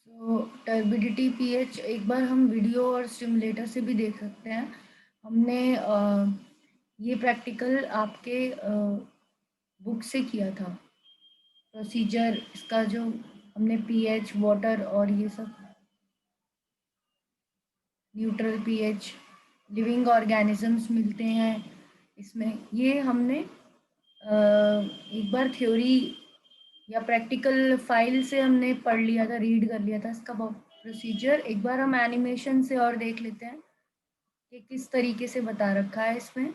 सो turbidity pH एक बार हम video और स्टिमुलेटर से भी देख सकते हैं। हमने ये प्रैक्टिकल आपके बुक से किया था। प्रोसीजर इसका जो हमने पीएच वाटर और ये सब न्यूट्रल पीएच लिविंग ऑर्गेनिजम्स मिलते हैं इसमें, ये हमने एक बार थ्योरी या प्रैक्टिकल फाइल से हमने पढ़ लिया था, रीड कर लिया था इसका प्रोसीजर। एक बार हम एनिमेशन से और देख लेते हैं कि किस तरीके से बता रखा है इसमें।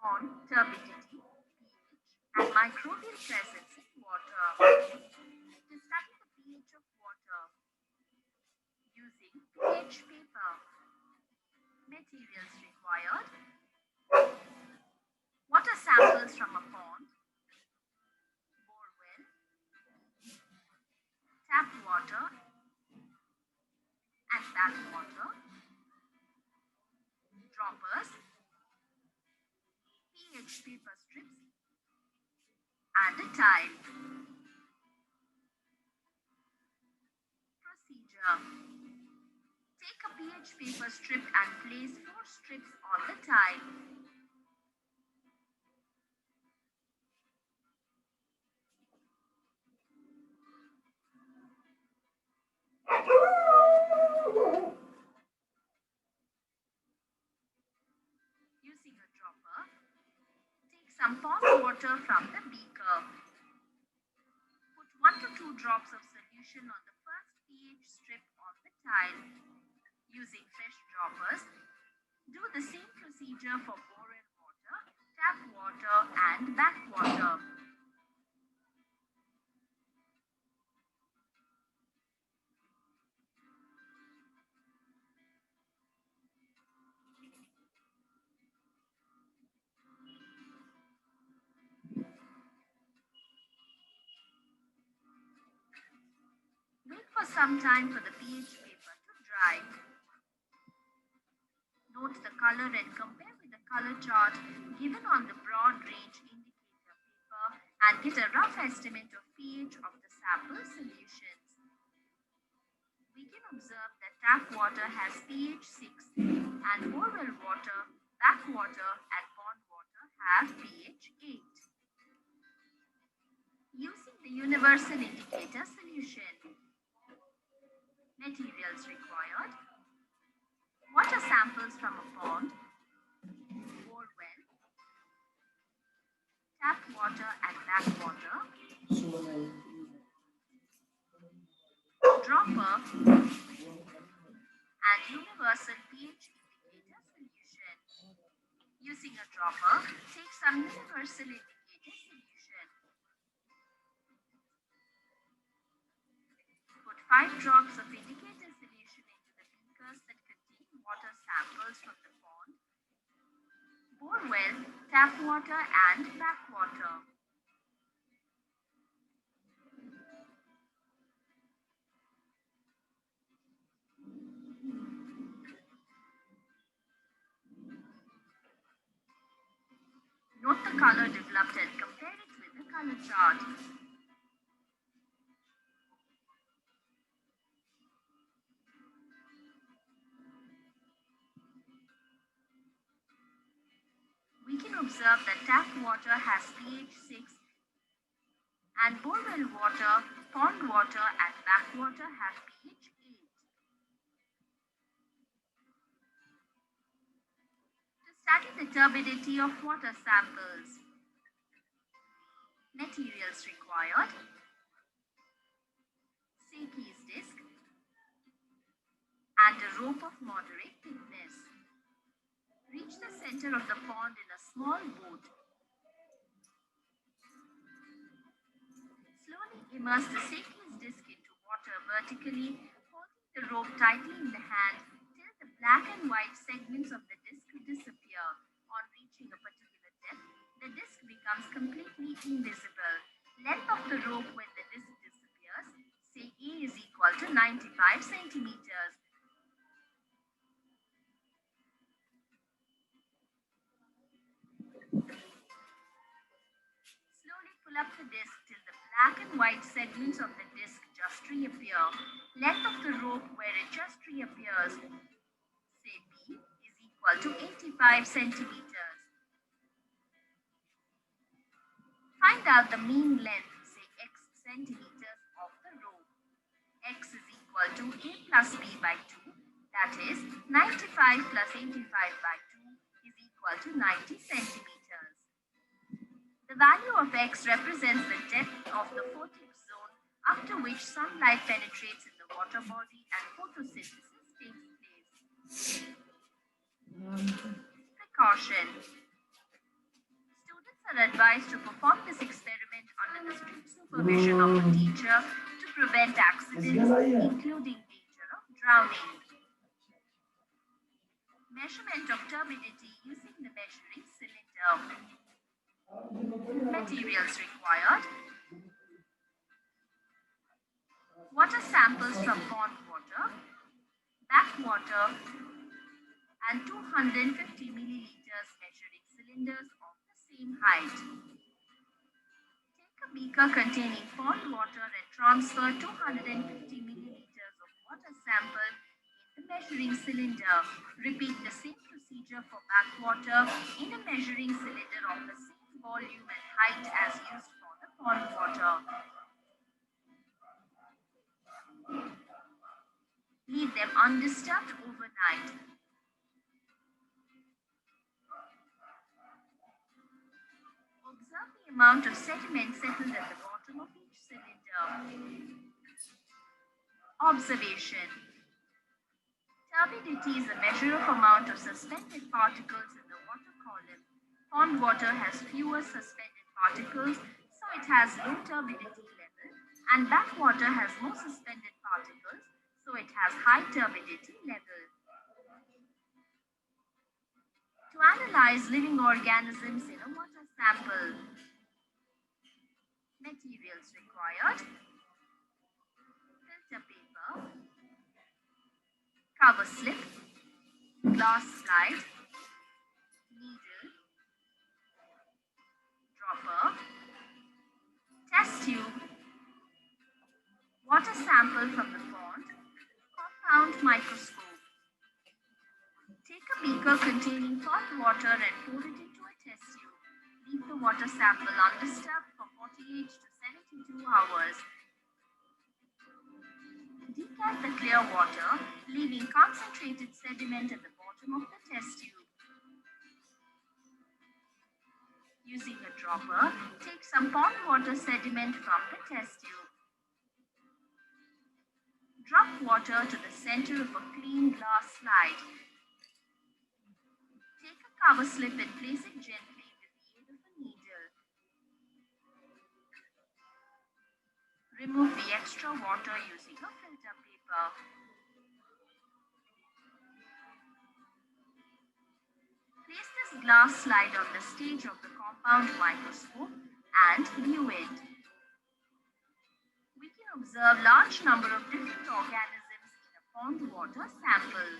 On turbidity, pH, and microbial presence in water. To study the pH of water using pH paper. Materials required: water samples from a pond, bore well, tap water and back water, droppers, pH paper strips, and a tile. Procedure: take a pH paper strip and place 4 strips on the tile. Using a dropper, take some pond water from the beaker. Put 1 to 2 drops of solution on the first pH strip of the tile. Using fresh droppers, do the same procedure for borehole water, tap water, and back water. Wait for some time for the pH paper to dry. Note the color and compare with the color chart given on the broad range indicator paper and get a rough estimate of pH of the sample solutions. We can observe that tap water has pH 6 and borewell water, backwater, and pond water have pH 8. Using the universal indicator solution. Materials required: water samples from a pond, bore well, tap water and backwater, dropper, and universal pH indicator solution. Using a dropper, take some universal indicator solution. Put 5 drops of indicator solution into the beakers that contain water samples from the pond, bore well, tap water, and backwater. Note the color developed and compare it with the color chart. We can observe that tap water has pH 6 and borewell water, pond water, and backwater have pH 8. To study the turbidity of water samples. Materials required: Sake's disc and a rope of moderate thickness. Reach the center of the pond in a small boat. Slowly immerse the Sake's disc into water vertically, holding the rope tightly in the hand till the black and white segments of the disc disappear. On reaching a particular depth, the disc becomes completely invisible. Length of the rope when the disc disappears, say A is equal to 95 centimeters. white segments of the disc just reappear. Length of the rope where it just reappears, say B, is equal to 85 centimeters. Find out the mean length, say x centimeters, of the rope. X is equal to A plus B by 2, that is 95 plus 85 by 2 is equal to 90 centimeters. The value of X represents the depth of the photic zone after which sunlight penetrates in the water body and photosynthesis takes place. Precaution. Students are advised to perform this experiment under the strict supervision of a teacher to prevent accidents, including danger of drowning. Measurement of turbidity using the measuring cylinder. Materials required: water samples from pond water, backwater, and 250 milliliters measuring cylinders of the same height. Take a beaker containing pond water and transfer 250 milliliters of water sample in the measuring cylinder. Repeat the same procedure for backwater in a measuring cylinder of the same volume and height as used for the pond water. Leave them undisturbed overnight. Observe the amount of sediment settled at the bottom of each cylinder. Observation. Turbidity is a measure of amount of suspended particles in the water column. Pond water has fewer suspended particles, so it has low turbidity level, and backwater has more suspended particles, so it has high turbidity level. To analyze living organisms in a water sample. Materials required: filter paper, cover slip, glass slide, needle, dropper, test tube, water sample from the pond, compound microscope. Take a beaker containing pond water and pour it into a test tube. Leave the water sample undisturbed for 48 to 72 hours. Decant the clear water, leaving concentrated sediment at the bottom of the test tube. Using a dropper, take some pond water sediment from the test tube. Drop water to the center of a clean glass slide. Take a cover slip and place it gently with the aid of a needle. Remove the extra water using a filter paper. Place this glass slide on the stage of the compound microscope and view it. We can observe large number of different organisms in a pond water sample.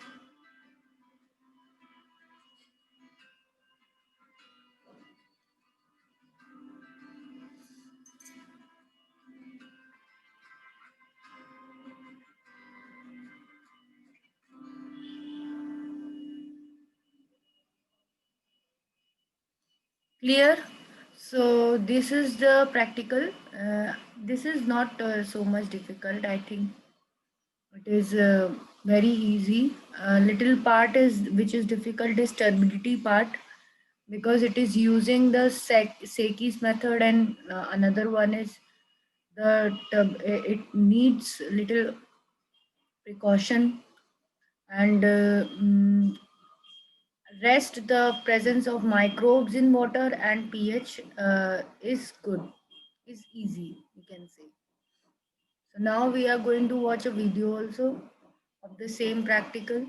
Clear? So this is the practical. This is not so much difficult, I think. It is very easy. Little part is which is difficult is turbidity part, because it is using the Saki's method, and another one is it needs little precaution, and rest the presence of microbes in water and pH is good, is easy, you can say. So now we are going to watch a video also of the same practical.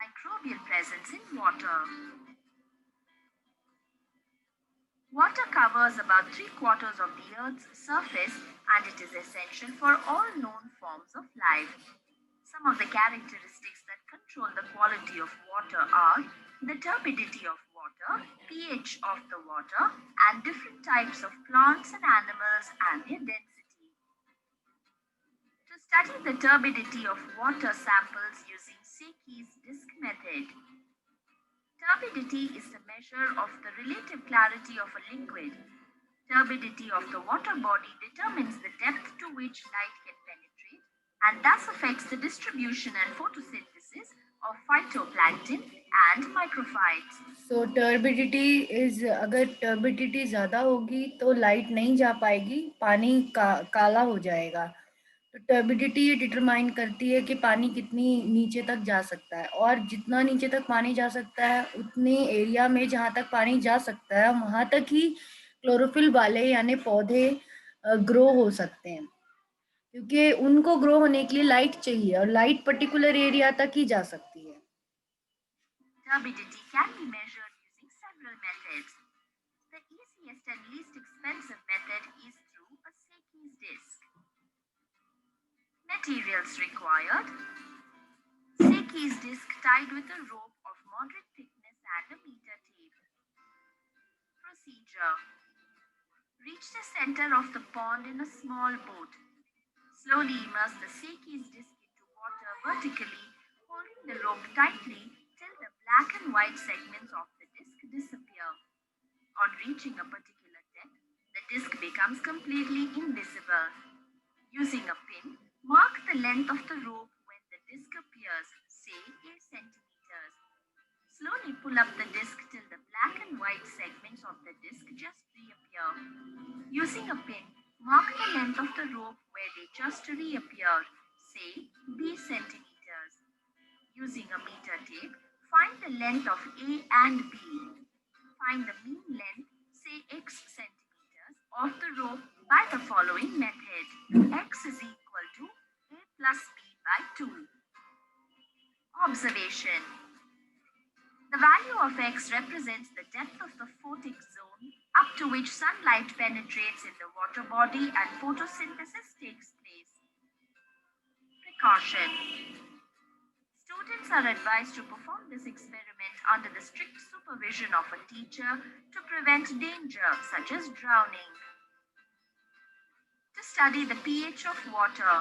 Microbial presence in water. Water covers about 3/4 of the Earth's surface, and it is essential for all known forms of life. Some of the characteristics that control the quality of water are the turbidity of water, pH of the water, and different types of plants and animals and their density. To study the turbidity of water samples using Secchi's disk method. Turbidity is the measure of the relative clarity of a liquid. Turbidity of the water body determines the depth to which light can penetrate and thus affects the distribution and photosynthesis of phytoplankton and microphytes. So turbidity is, अगर turbidity ज़्यादा होगी तो light नहीं जा पाएगी, पानी काला हो जाएगा। तो टर्बिडिटी ये डिटरमाइन करती है कि पानी कितनी नीचे तक जा सकता है, और जितना नीचे तक पानी जा सकता है उतने एरिया में जहाँ तक पानी जा सकता है वहाँ तक ही क्लोरोफिल वाले यानी पौधे ग्रो हो सकते हैं, क्योंकि उनको ग्रो होने के लिए लाइट चाहिए और लाइट पर्टिकुलर एरिया तक ही जा सकती है। Turbidity can be measured using several methods. The easiest and least expensive method is through a Secchi's disk. Materials required: Secchi's disk tied with a rope of moderate thickness and a meter tape. Procedure: reach the center of the pond in a small boat. Slowly immerse the Secchi's disk into water vertically, holding the rope tightly till the black and white segments of the disk disappear. On reaching a particular depth, the disk becomes completely invisible. Using a pin, mark the length of the rope when the disk appears, say 8 centimeters. Slowly pull up the disk till the black and white segments of the disk just reappear. Using a pin, mark the length of the rope where they just reappeared, say B centimeters. Using a meter tape, find the length of A and B. Find the mean length, say X centimeters, of the rope by the following method. X is equal to A plus B by 2. Observation: the value of X represents the depth of the photic zone up to which sunlight penetrates in the water body and photosynthesis takes place. Precaution: students are advised to perform this experiment under the strict supervision of a teacher to prevent danger such as drowning. To study the pH of water.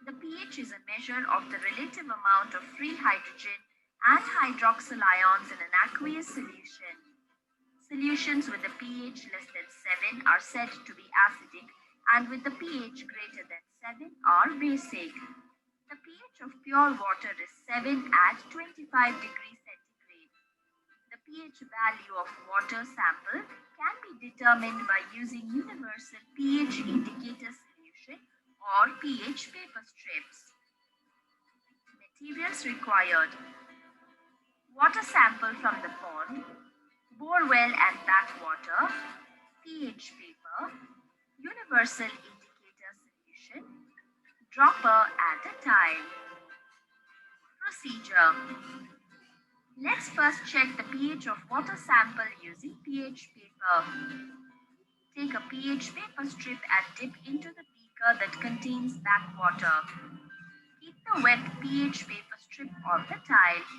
The pH is a measure of the relative amount of free hydrogen and hydroxyl ions in an aqueous solution. Solutions with a pH less than 7 are said to be acidic, and with the pH greater than 7 are basic. The pH of pure water is 7 at 25 degrees centigrade. The pH value of water sample can be determined by using universal pH indicator solution or pH paper strips. Materials required: water sample from the pond, bore well and backwater, pH paper, universal indicator solution, dropper and a tile. Procedure: let's first check the pH of water sample using pH paper. Take a pH paper strip and dip into the beaker that contains backwater. Keep the wet pH paper strip on the tile.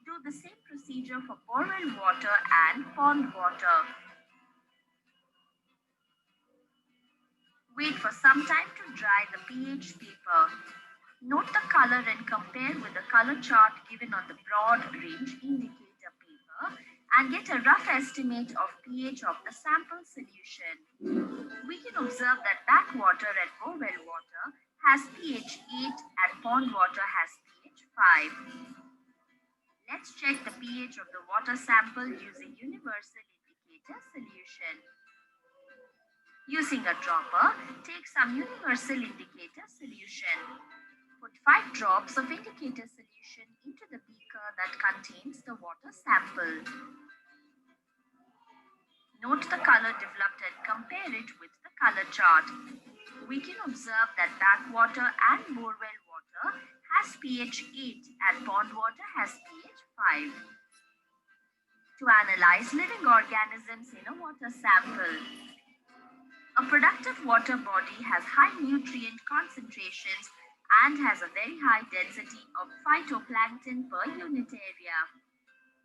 Do the same procedure for borewell water and pond water. Wait for some time to dry the pH paper. Note the color and compare with the color chart given on the broad range indicator paper and get a rough estimate of pH of the sample solution. We can observe that backwater and borewell water has pH 8 and pond water has pH 5. Let's check the pH of the water sample using universal indicator solution. Using a dropper, take some universal indicator solution. Put 5 drops of indicator solution into the beaker that contains the water sample. Note the color developed and compare it with the color chart. We can observe that backwater and borewell water has pH 8 and pond water has pH 5. To analyze living organisms in a water sample. A productive water body has high nutrient concentrations and has a very high density of phytoplankton per unit area.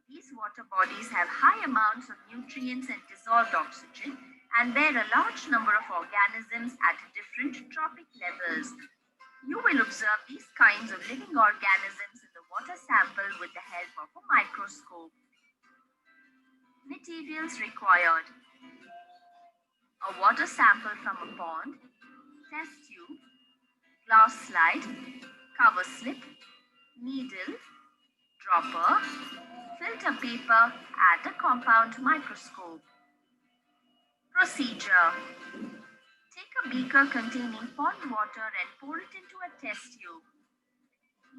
These water bodies have high amounts of nutrients and dissolved oxygen and bear a large number of organisms at different trophic levels. You will observe these kinds of living organisms in the water sample with the help of a microscope. Materials required: a water sample from a pond, test tube, glass slide, cover slip, needle, dropper, filter paper, and a compound microscope. Procedure: take a beaker containing pond water and pour it into a test tube.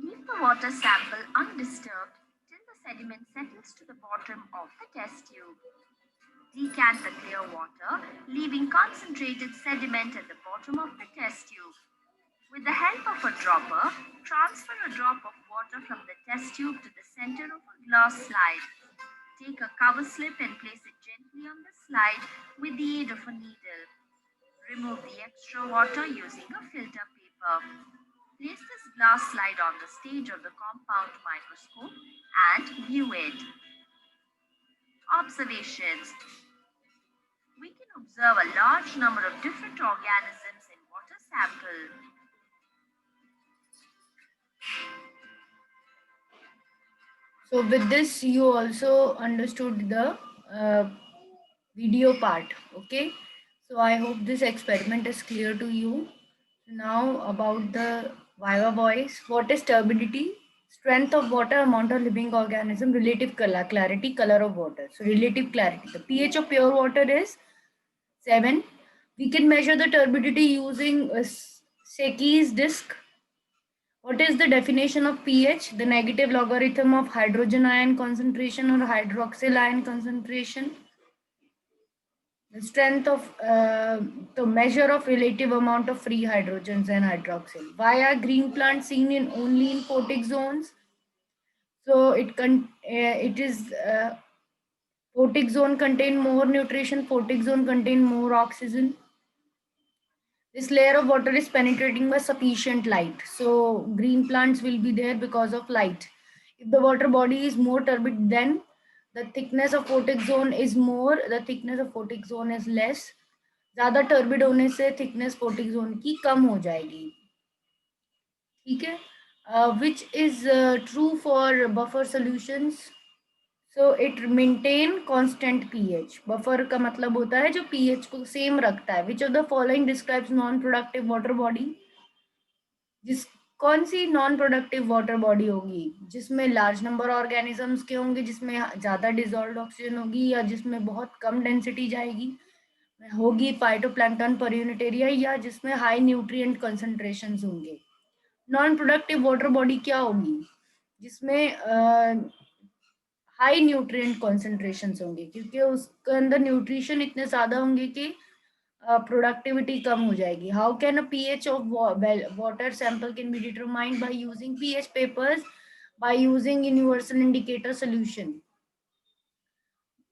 Leave the water sample undisturbed till the sediment settles to the bottom of the test tube. Decant the clear water, leaving concentrated sediment at the bottom of the test tube. With the help of a dropper, transfer a drop of water from the test tube to the center of a glass slide. Take a cover slip and place it gently on the slide with the aid of a needle. Remove the extra water using a filter paper. Place this glass slide on the stage of the compound microscope and view it. Observations: we can observe a large number of different organisms in water sample. So with this, you also understood the video part. Okay. So I hope this experiment is clear to you. Now about the Viva voice. What is turbidity? Strength of water, amount of living organism, relative color, clarity, color of water. So relative clarity. The pH of pure water is 7. We can measure the turbidity using Secchi's disk. What is the definition of pH? The negative logarithm of hydrogen ion concentration or hydroxyl ion concentration. The strength of the measure of relative amount of free hydrogens and hydroxyl. Why are green plants seen in only in photic zones? So it is photic zone contain more nutrition. Photic zone contain more oxygen. This layer of water is penetrating by sufficient light. So green plants will be there because of light. If the water body is more turbid, then the thickness of photic zone is more, the thickness of photic zone is less. ज़्यादा turbid होने से thickness photic zone की कम हो जाएगी. ठीक है. Which is true for buffer solutions. So it maintain constant pH. Buffer का मतलब होता है जो pH को सेम रखता है. Which of the following describes non-productive water body? कौन सी नॉन प्रोडक्टिव वाटर बॉडी होगी जिसमें लार्ज नंबर ऑर्गेनिजम्स के होंगे, जिसमें ज़्यादा डिजॉल्व्ड ऑक्सीजन होगी, या जिसमें बहुत कम डेंसिटी जाएगी होगी फाइटोप्लैंक्टन पर यूनिट एरिया, या जिसमें हाई न्यूट्रिएंट कंसंट्रेशंस होंगे. नॉन प्रोडक्टिव वाटर बॉडी क्या होगी? जिसमें हाई न्यूट्रिएंट कंसंट्रेशंस होंगे, क्योंकि उसके अंदर न्यूट्रिशन इतने ज़्यादा होंगे कि productivity कम हो जाएगी. How can a pH of water sample can be determined? By using pH papers, by using universal indicator solution,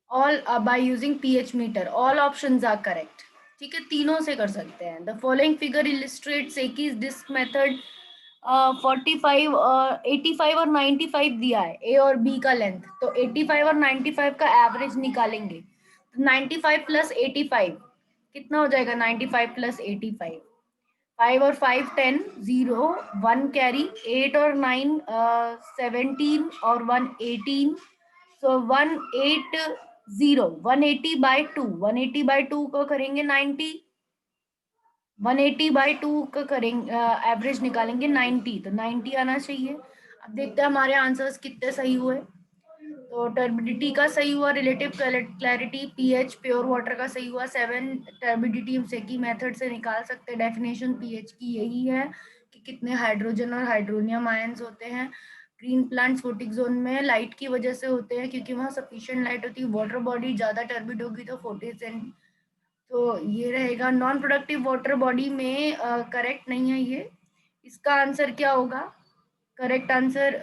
all by using pH meter. All options are correct. ठीक है, तीनों से कर सकते हैं. The following figure illustrates Secchi's disk method. 45 85 और 95 दिया है, A और B का लेंथ. तो 85 और 95 का एवरेज निकालेंगे. 95 प्लस 85 कितना हो जाएगा? 95 प्लस 85. 5 और 5 10, 0, 1 कैरी, 8 और 9 17 और 1 18. सो 180, 180 बाई 2, 180 बाई 2 को करेंगे 90, 180 बाई 2 का करेंगे एवरेज निकालेंगे 90. तो 90 आना चाहिए. अब देखते हैं हमारे आंसर्स कितने सही हुए. तो टर्बिडिटी का सही हुआ, relative clarity, pH pure water का सही हुआ 7. टर्बिडिटी हम सेकी मेथड से निकाल सकते हैं. डेफिनेशन पीएच की यही है कि कितने हाइड्रोजन और हाइड्रोनियम आयंस होते हैं. ग्रीन प्लांट्स फोटिक जोन में लाइट की वजह से होते हैं, क्योंकि वहाँ सफिशिएंट लाइट होती है. वाटर बॉडी ज़्यादा टर्बिड होगी तो फोटिक. तो ये रहेगा. नॉन प्रोडक्टिव वाटर बॉडी में करेक्ट नहीं है ये. इसका आंसर क्या होगा? Correct answer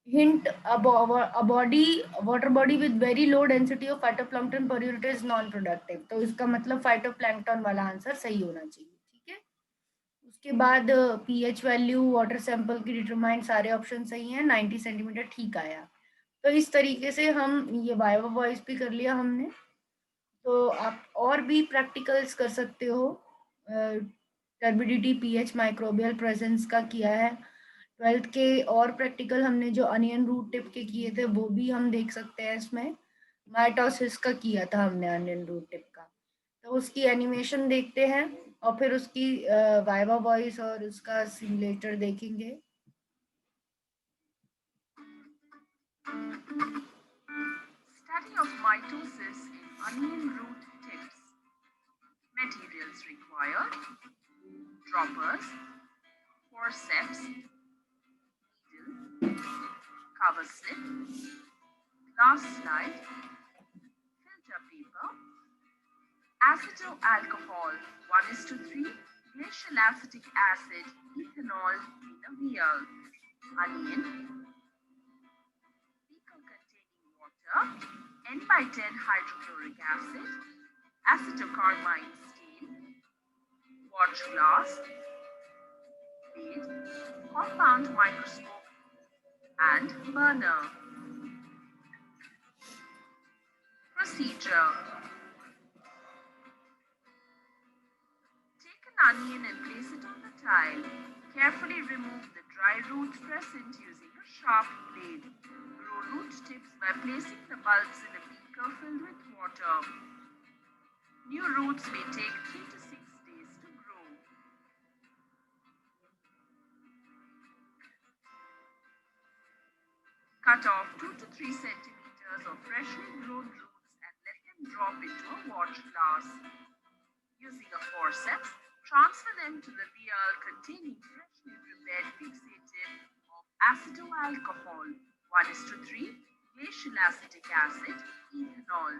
hint, a water body with very low density of phytoplankton per unit is non productive. तो इसका मतलब फाइटोप्लैंक्टन वाला आंसर सही होना चाहिए. ठीक है. उसके उसके बाद पीएच वैल्यू, वाटर सैंपल की डिटरमाइन, सारे ऑप्शन सही हैं, 90 सेंटीमीटर ठीक आया। तो इस तरीके से हम ये वाइवा वॉइस भी कर लिया हमने। तो आप और भी प्रैक्टिकल्स कर सकते हो। टर्बिडिटी, पीएच, माइक्रोबियल प्रेजेंस का किया है। 12th के और प्रैक्टिकल हमने जो अनियन रूट टिप के किए थे वो भी हम देख सकते हैं इसमें। माइटोसिस का किया था हमने अनियन रूट टिप का, तो उसकी एनिमेशन देखते हैं और फिर उसकी वाइवा वॉइस और उसका सिमुलेटर देखेंगे। Study of mitosis in onion root tips. Materials required: droppers, forceps, needle, cover slip, glass slide, filter paper, aceto alcohol 1:3, glacial acetic acid, ethanol in a vial, onion, beaker containing water, N/10 hydrochloric acid, acetocarmine stain, watch glass, lid, compound microscope, and burner. Procedure: take an onion and place it on the tile. Carefully remove the dry root present using a sharp blade. Grow root tips by placing the bulbs in a beaker filled with water. New roots may take 3 to 6 days to grow. Cut off 2 to 3 centimeters of freshly grown roots and let them drop into a watch glass. Using a forceps, transfer them to the vial containing freshly prepared fixative of acetoalcohol 1:3, glacial acetic acid, ethanol.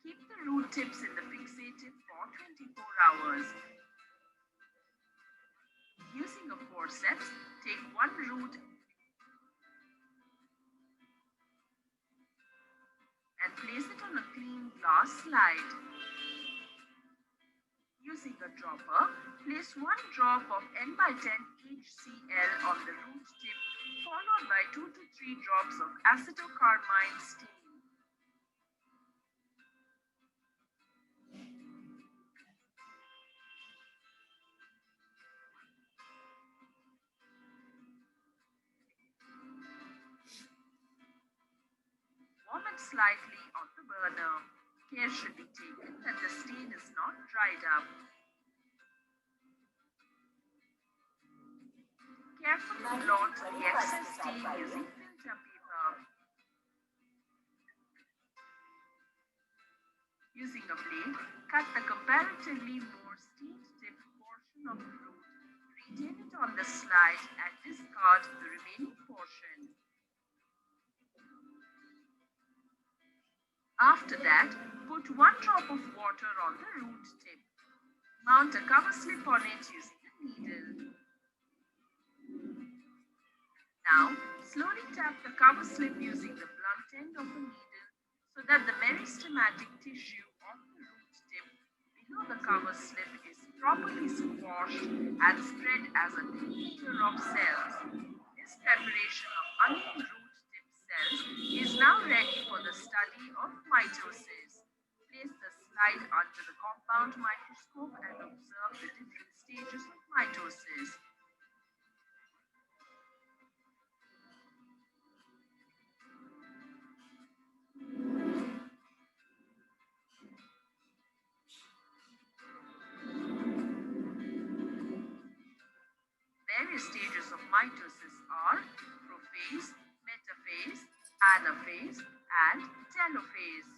Keep the root tips in the fixative for 24 hours. Using a forceps, take one root and place it on a clean glass slide. Using a dropper, place 1 drop of N/10 HCl on the root tip, followed by 2 to 3 drops of acetocarmine stain. Warm it slightly on the burner. Care should be taken that the stain is not dried up. Carefully blot the excess stain using filter paper. Using a blade, cut the comparatively more stained tip portion of the root, retain it on the slide and discard the remaining portion. After that, put 1 drop of water on the root tip. Mount a cover slip on it using a needle. Now, slowly tap the cover slip using the blunt end of a needle so that the meristematic tissue of the root tip below the cover slip is properly squashed and spread as a thin layer of cells. This preparation of onion root tip cells is now ready for the study of mitosis. Place the slide under the compound microscope and observe the different stages of mitosis. Various stages of mitosis are prophase, metaphase, anaphase, and telophase.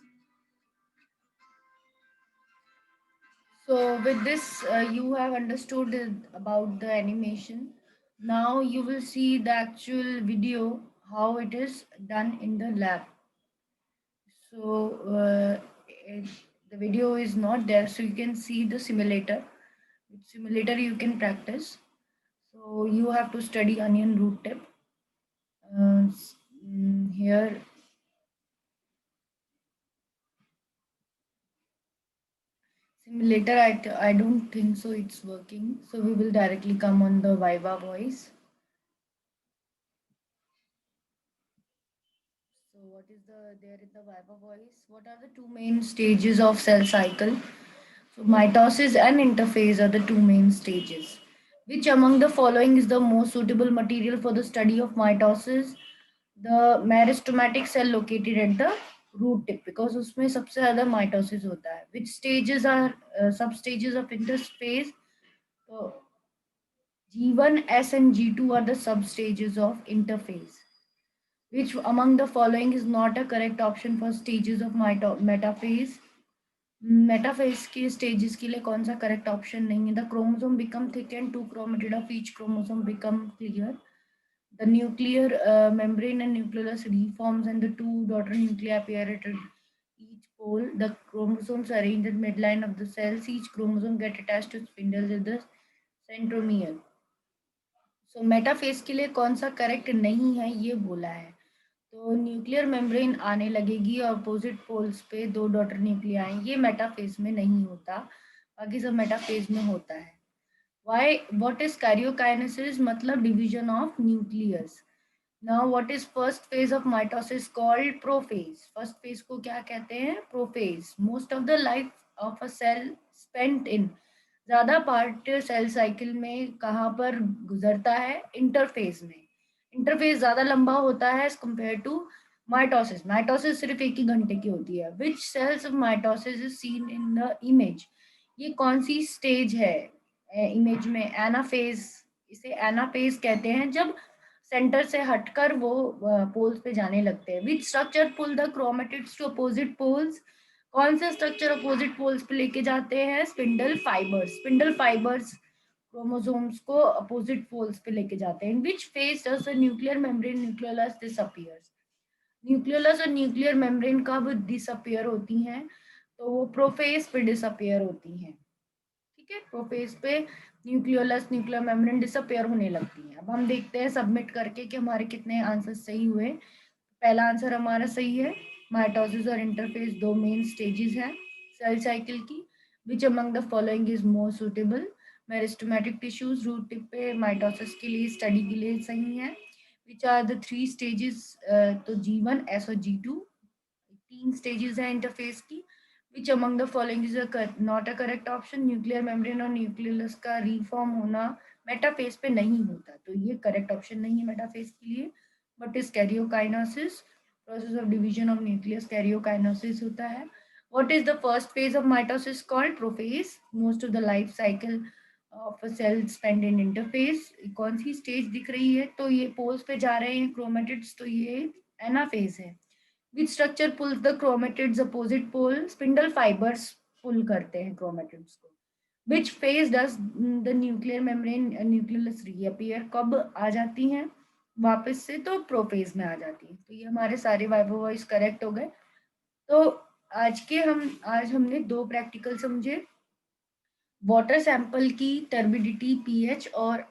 So with this, you have understood about the animation. Now you will see the actual video, how it is done in the lab. So it, the video is not there, so you can see the simulator. With simulator you can practice. So you have to study onion root tip. Here later I don't think so it's working, so we will directly come on the Viva voice. So what is there in the Viva voice? What are the two main stages of cell cycle? So mitosis and interphase are the two main stages. Which among the following is the most suitable material for the study of mitosis? The meristematic cell located at the root tip, because उसमें सबसे ज़्यादा mitosis होता है. Which stages are sub stages of interphase? तो G1, S and G2 are the sub stages of interphase. Which among the following is not a correct option for stages of metaphase? Metaphase के stages के लिए कौन सा correct option नहीं है? The chromosome become thick and two chromatid of each chromosome become clear. The nuclear membrane and nucleus reforms and the two daughter nuclei appear at each pole. The chromosomes arranged at midline of the cells. Each chromosome get attached to spindles at the centromere. So metaphase के लिए कौन सा correct नहीं है ये बोला है. तो न्यूक्लियर मेम्ब्रेन आने लगेगी और अपोजिट पोल्स पे दो डॉटर न्यूक्लियाई, ये मेटाफेज में नहीं होता, बाकी सब मेटाफेज में होता है. Why what is karyokinesis? मतलब division of nucleus. Now what is first phase of mitosis called? Prophase. First phase को क्या कहते हैं? Prophase. Most of the life of a cell spent in, ज्यादा पार्ट सेल साइकिल में कहाँ पर गुजरता है? इंटरफेज में. इंटरफेज ज्यादा लंबा होता है as compare to mitosis. Mitosis सिर्फ एक ही घंटे की होती है. Which cells of mitosis is seen in the image? ये कौन सी स्टेज है इमेज में? एनाफेज. इसे एनाफेज कहते हैं जब सेंटर से हटकर वो पोल्स पे जाने लगते हैं. Which structure pull the chromatids to opposite poles? कौन से स्ट्रक्चर अपोजिट पोल्स पे लेके जाते हैं? Spindle fibres. Spindle fibres chromosomes को अपोजिट पोल्स पे लेके जाते हैं. In which phase does the nuclear membrane nucleolus disappears? Nucleolus और न्यूक्लियर मेम्ब्रेन कब डिसअपियर होती हैं? तो वो प्रोफेज पे डिसअपियर होती हैं. ठीक है, प्रोफेज पे न्यूक्लियोलस न्यूक्लियर मेम्ब्रेन डिसअपियर होने लगती है. अब हम देखते हैं सबमिट करके कि हमारे कितने आंसर सही हुए. पहला आंसर हमारा सही है. माइटोसिस और इंटरफेज दो मेन स्टेजेस हैं सेल साइकिल की. Which among the following is more suitable? Meristematic tissues root tip पे माइटोसिस के लिए स्टडी के लिए सही है. Which are the three stages? तो G1, S और G2 तीन स्टेजेस हैं इंटरफेस की. Which among the following is not a correct option? Nuclear membrane और न्यूक्लियस का रीफॉर्म होना मेटाफेज पे नहीं होता, तो ये करेक्ट ऑप्शन नहीं है मेटाफेज के लिए. But is karyokinesis, process of division of nucleus karyokinesis होता है. What is the first phase of mitosis called? Prophase. Most of the life cycle of a cell spend in interphase. कौन सी stage दिख रही है? तो ये पोल्स पे जा रहे हैं क्रोमेटिड्स, तो ये एनाफेज है. Which structure pulls the chromatids opposite pole? Spindle fibers pull करते हैं chromatids को. Which phase does the nuclear membrane nucleus reappear? कब आ जाती हैं वापस से? तो प्रोफेज में आ जाती है. तो ये हमारे सारे वाइवा वॉइस करेक्ट हो गए. तो आज हमने दो प्रैक्टिकल समझे. वाटर सैंपल की टर्बिडिटी, पीएच और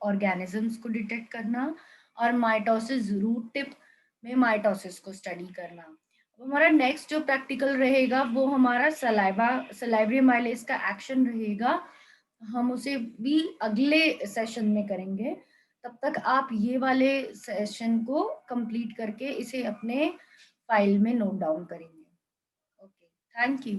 ऑर्गेनिजम्स को डिटेक्ट करना, और माइटोसिस रूट टिप में माइटोसिस को स्टडी करना. अब हमारा नेक्स्ट जो प्रैक्टिकल रहेगा वो हमारा सलाइवरी माइलेज का एक्शन रहेगा. हम उसे भी अगले सेशन में करेंगे. तब तक आप ये वाले सेशन को कंप्लीट करके इसे अपने फाइल में नोट डाउन करेंगे. Okay, thank you.